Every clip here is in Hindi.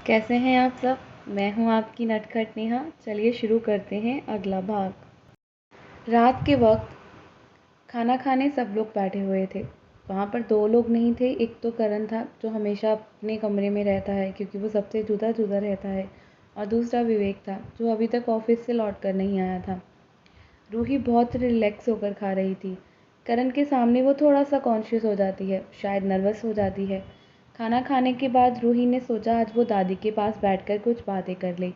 कैसे हैं आप सब। मैं हूं आपकी नटखट नेहा। चलिए शुरू करते हैं अगला भाग। रात के वक्त खाना खाने सब लोग बैठे हुए थे। वहाँ पर दो लोग नहीं थे। एक तो करण था जो हमेशा अपने कमरे में रहता है क्योंकि वो सबसे जुदा जुदा रहता है, और दूसरा विवेक था जो अभी तक ऑफिस से लौट कर नहीं आया था। रूही बहुत रिलैक्स होकर खा रही थी। करण के सामने वो थोड़ा सा कॉन्शियस हो जाती है, शायद नर्वस हो जाती है। खाना खाने के बाद रूही ने सोचा आज वो दादी के पास बैठकर कुछ बातें कर ले।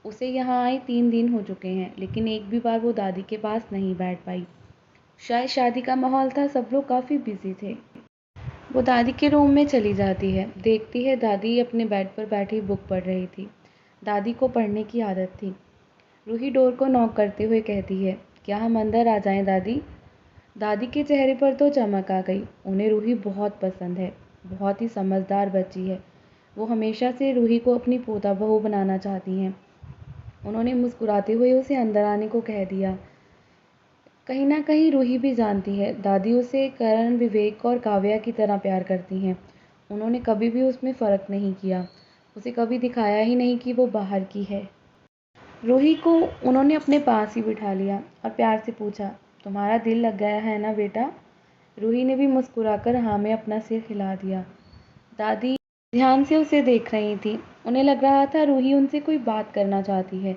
उसे यहाँ आए 3 दिन हो चुके हैं, लेकिन एक भी बार वो दादी के पास नहीं बैठ पाई। शायद शादी का माहौल था, सब लोग काफ़ी बिजी थे। वो दादी के रूम में चली जाती है, देखती है दादी अपने बेड पर बैठी बुक पढ़ रही थी। दादी को पढ़ने की आदत थी। रूही डोर को नॉक करते हुए कहती है, क्या हम अंदर आ जाएं दादी। दादी के चेहरे पर तो चमक आ गई। उन्हें रूही बहुत पसंद है, बहुत ही समझदार बच्ची है। वो हमेशा से रूही को अपनी पोता बहू बनाना चाहती हैं। उन्होंने मुस्कुराते हुए उसे अंदर आने को कह दिया। कहीं ना कहीं रूही भी जानती है दादी उसे करण, विवेक और काव्या की तरह प्यार करती हैं। उन्होंने कभी भी उसमें फ़र्क नहीं किया, उसे कभी दिखाया ही नहीं कि वो बाहर की है। रूही को उन्होंने अपने पास ही बिठा लिया और प्यार से पूछा, तुम्हारा दिल लग गया है ना बेटा। रूही ने भी मुस्कुराकर हाँ में अपना सिर हिला दिया। दादी ध्यान से उसे देख रही थी। उन्हें लग रहा था रूही उनसे कोई बात करना चाहती है,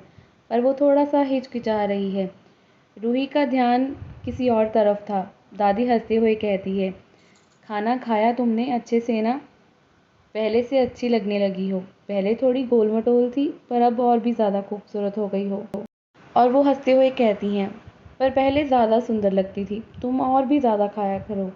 पर वो थोड़ा सा हिचकिचा रही है। रूही का ध्यान किसी और तरफ था। दादी हंसते हुए कहती है, खाना खाया तुमने अच्छे से ना। पहले से अच्छी लगने लगी हो। पहले थोड़ी गोल मटोल थी, पर अब और भी ज़्यादा खूबसूरत हो गई हो। और वो हंसते हुए कहती हैं, पर पहले ज़्यादा सुंदर लगती थी, तुम और भी ज़्यादा खाया करो।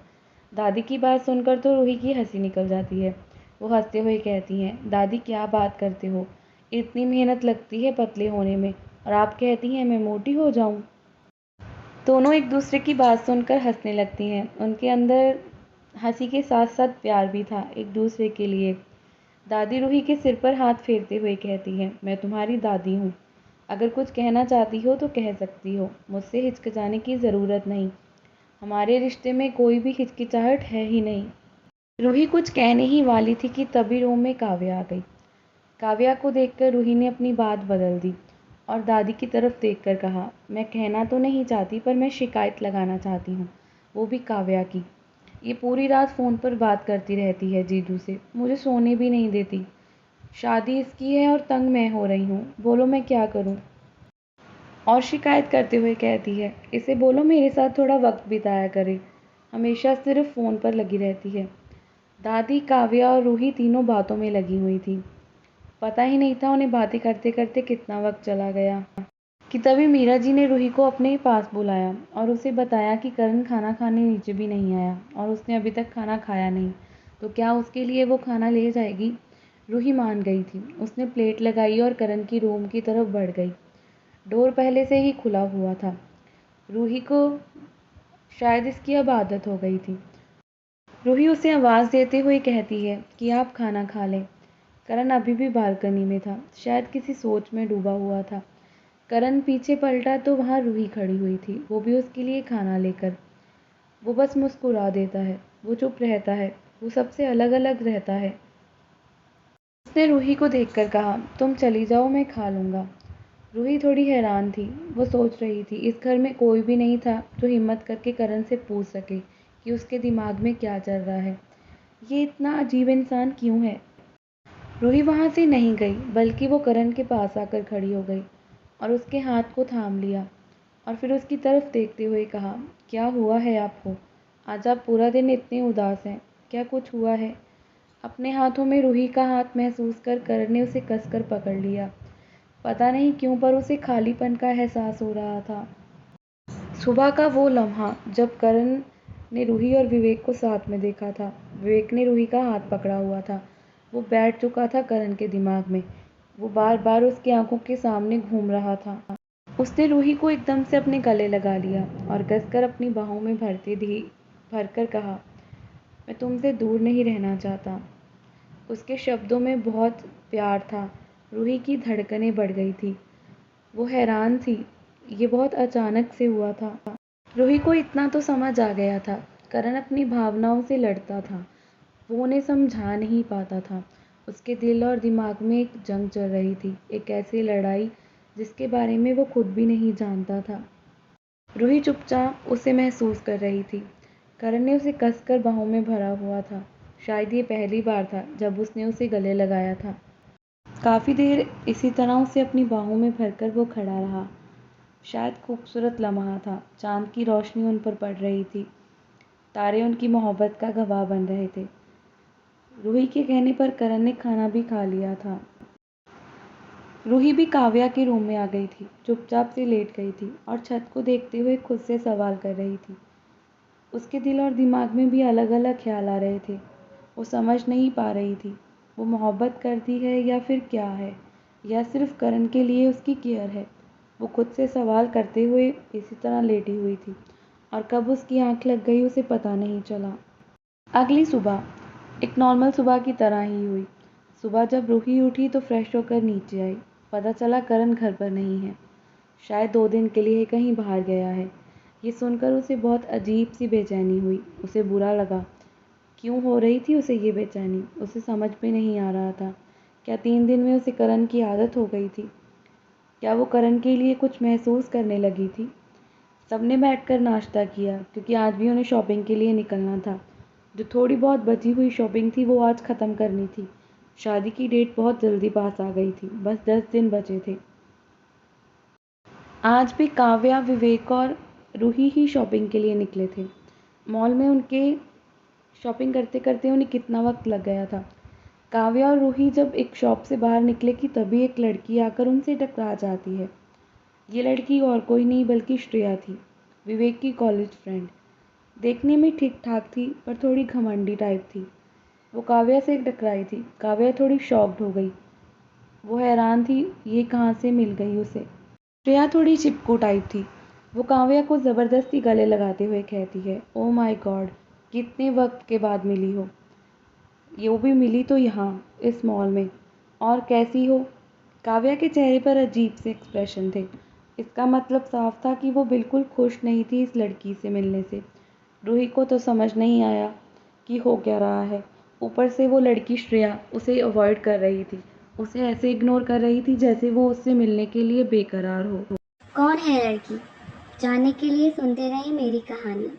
दादी की बात सुनकर तो रूही की हंसी निकल जाती है। वो हंसते हुए कहती हैं, दादी क्या बात करते हो, इतनी मेहनत लगती है पतले होने में, और आप कहती हैं मैं मोटी हो जाऊं। दोनों एक दूसरे की बात सुनकर हंसने लगती हैं। उनके अंदर हंसी के साथ साथ प्यार भी था एक दूसरे के लिए। दादी रूही के सिर पर हाथ फेरते हुए कहती हैं, मैं तुम्हारी दादी हूँ। अगर कुछ कहना चाहती हो तो कह सकती हो, मुझसे हिचकिचाने की ज़रूरत नहीं। हमारे रिश्ते में कोई भी हिचकिचाहट है ही नहीं। रूही कुछ कहने ही वाली थी कि तभी रूम में काव्या आ गई। काव्या को देखकर रूही ने अपनी बात बदल दी और दादी की तरफ देखकर कहा, मैं कहना तो नहीं चाहती पर मैं शिकायत लगाना चाहती हूँ, वो भी काव्या की। ये पूरी रात फ़ोन पर बात करती रहती है जीजू से, मुझे सोने भी नहीं देती। शादी इसकी है और तंग मैं हो रही हूँ, बोलो मैं क्या करूँ। और शिकायत करते हुए कहती है, इसे बोलो मेरे साथ थोड़ा वक्त बिताया करे, हमेशा सिर्फ फ़ोन पर लगी रहती है। दादी, काव्या और रूही तीनों बातों में लगी हुई थी। पता ही नहीं था उन्हें बातें करते करते कितना वक्त चला गया कि तभी मीरा जी ने रूही को अपने पास बुलाया और उसे बताया कि करण खाना खाने नीचे भी नहीं आया और उसने अभी तक खाना खाया नहीं, तो क्या उसके लिए वो खाना ले जाएगी। रूही मान गई थी। उसने प्लेट लगाई और करण की रूम की तरफ बढ़ गई। डोर पहले से ही खुला हुआ था। रूही को शायद इसकी अब आदत हो गई थी। रूही उसे आवाज़ देते हुए कहती है कि आप खाना खा लें। करण अभी भी बालकनी में था, शायद किसी सोच में डूबा हुआ था। करण पीछे पलटा तो वहाँ रूही खड़ी हुई थी, वो भी उसके लिए खाना लेकर। वो बस मुस्कुरा देता है, वो चुप रहता है, वो सबसे अलग अलग रहता है। उसने रूही को देखकर कहा, तुम चली जाओ, मैं खा लूँगा। रूही थोड़ी हैरान थी। वो सोच रही थी इस घर में कोई भी नहीं था जो हिम्मत करके करण से पूछ सके कि उसके दिमाग में क्या चल रहा है। ये इतना अजीब इंसान क्यों है। रूही वहाँ से नहीं गई, बल्कि वो करण के पास आकर खड़ी हो गई और उसके हाथ को थाम लिया और फिर उसकी तरफ देखते हुए कहा, क्या हुआ है आपको? आज आप पूरा दिन इतने उदास हैं, क्या कुछ हुआ है? अपने हाथों में रूही का हाथ महसूस कर करण ने उसे कसकर पकड़ लिया। पता नहीं क्यों पर उसे खालीपन का एहसास हो रहा था। सुबह का वो लम्हा जब करण ने रूही और विवेक को साथ में देखा था। विवेक ने रूही का हाथ पकड़ा हुआ था। वो बैठ चुका था करण के दिमाग में। वो बार बार उसकी आंखों के सामने घूम रहा था। उसने रूही को एकदम से अपने गले लगा लिया और कसकर अपनी बाहों में भरकर कहा, मैं तुमसे दूर नहीं रहना चाहता। उसके शब्दों में बहुत प्यार था। रूही की धड़कनें बढ़ गई थी। वो हैरान थी, ये बहुत अचानक से हुआ था। रूही को इतना तो समझ आ गया था, करण अपनी भावनाओं से लड़ता था। वो उन्हें समझा नहीं पाता था। उसके दिल और दिमाग में एक जंग चल रही थी, एक ऐसी लड़ाई जिसके बारे में वो खुद भी नहीं जानता था। रूही चुपचाप उसे महसूस कर रही थी। करण ने उसे कसकर बाहों में भरा हुआ था। शायद ये पहली बार था जब उसने उसे गले लगाया था। काफ़ी देर इसी तरह उसे अपनी बाहों में भरकर वो खड़ा रहा। शायद खूबसूरत लम्हा था। चाँद की रोशनी उन पर पड़ रही थी। तारे उनकी मोहब्बत का गवाह बन रहे थे। रूही के कहने पर करण ने खाना भी खा लिया था। रूही भी काव्या के रूम में आ गई थी, चुपचाप से लेट गई थी और छत को देखते हुए खुद से सवाल कर रही थी। उसके दिल और दिमाग में भी अलग अलग ख्याल आ रहे थे। वो समझ नहीं पा रही थी, वो मोहब्बत करती है या फिर क्या है, या सिर्फ करण के लिए उसकी केयर है। वो खुद से सवाल करते हुए इसी तरह लेटी हुई थी और कब उसकी आंख लग गई उसे पता नहीं चला। अगली सुबह एक नॉर्मल सुबह की तरह ही हुई। सुबह जब रूही उठी तो फ्रेश होकर नीचे आई। पता चला करण घर पर नहीं है। शायद 2 दिन के लिए कहीं बाहर गया है। ये सुनकर उसे बहुत अजीब सी बेचैनी हुई। उसे बुरा लगा। क्यों हो रही थी उसे ये बेचैनी? उसे समझ में नहीं आ रहा था। क्या 3 दिन में उसे करण की आदत हो गई थी? क्या वो करण के लिए कुछ महसूस करने लगी थी? सबने बैठकर नाश्ता किया क्योंकि आज भी उन्हें शॉपिंग के लिए निकलना था। जो थोड़ी बहुत बची हुई शॉपिंग थी वो आज ख़त्म करनी थी। शादी की डेट बहुत जल्दी पास आ गई थी, बस 10 दिन बचे थे। आज भी काव्या, विवेक और रूही ही शॉपिंग के लिए निकले थे। मॉल में उनके शॉपिंग करते करते उन्हें कितना वक्त लग गया था। काव्या और रूही जब एक शॉप से बाहर निकले कि तभी एक लड़की आकर उनसे टकरा जाती है। ये लड़की और कोई नहीं बल्कि श्रेया थी, विवेक की कॉलेज फ्रेंड। देखने में ठीक ठाक थी पर थोड़ी घमंडी टाइप थी। वो काव्या से टकराई थी। काव्या थोड़ी शॉक्ड हो गई। वो हैरान थी ये कहाँ से मिल गई उसे। श्रेया थोड़ी चिपकू टाइप थी। वो काव्या को ज़बरदस्ती गले लगाते हुए कहती है, ओ माय गॉड, कितने वक्त के बाद मिली हो। ये वो भी मिली तो यहाँ, इस मॉल में। और कैसी हो? काव्या के चेहरे पर अजीब से एक्सप्रेशन थे। इसका मतलब साफ था कि वो बिल्कुल खुश नहीं थी इस लड़की से मिलने से। रूही को तो समझ नहीं आया कि हो क्या रहा है। ऊपर से वो लड़की श्रेया उसे अवॉइड कर रही थी। उसे ऐसे इग्नोर कर रही थी जैसे वो उससे मिलने के लिए बेकरार हो। कौन है लड़की? जानने के लिए सुनते रहिए मेरी कहानी।